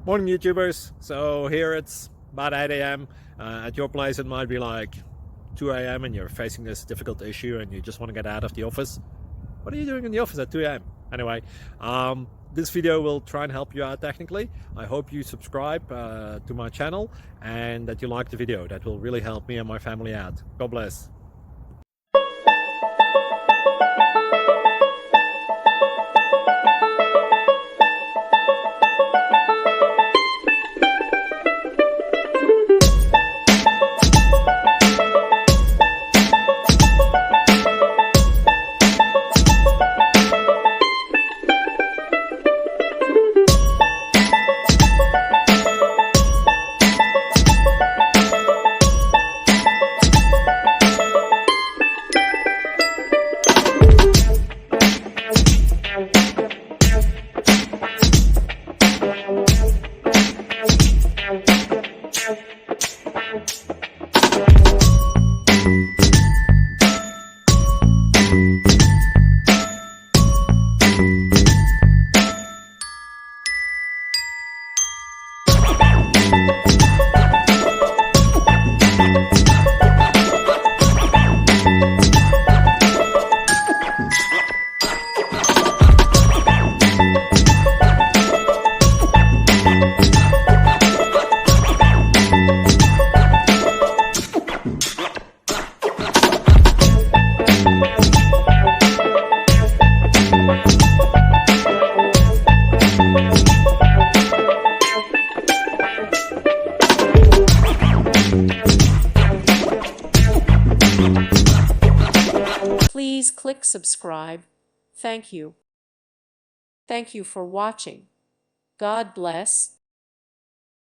Morning YouTubers. So here it's about 8 a.m. At your place it might be like 2 a.m. and you're facing this difficult issue and you just want to get out of the office. What are you doing in the office at 2 a.m.? Anyway, this video will try and help you out technically. I hope you subscribe to my channel and that you like the video. That will really help me and my family out. God bless. Please click subscribe. Thank you. Thank you for watching. God bless.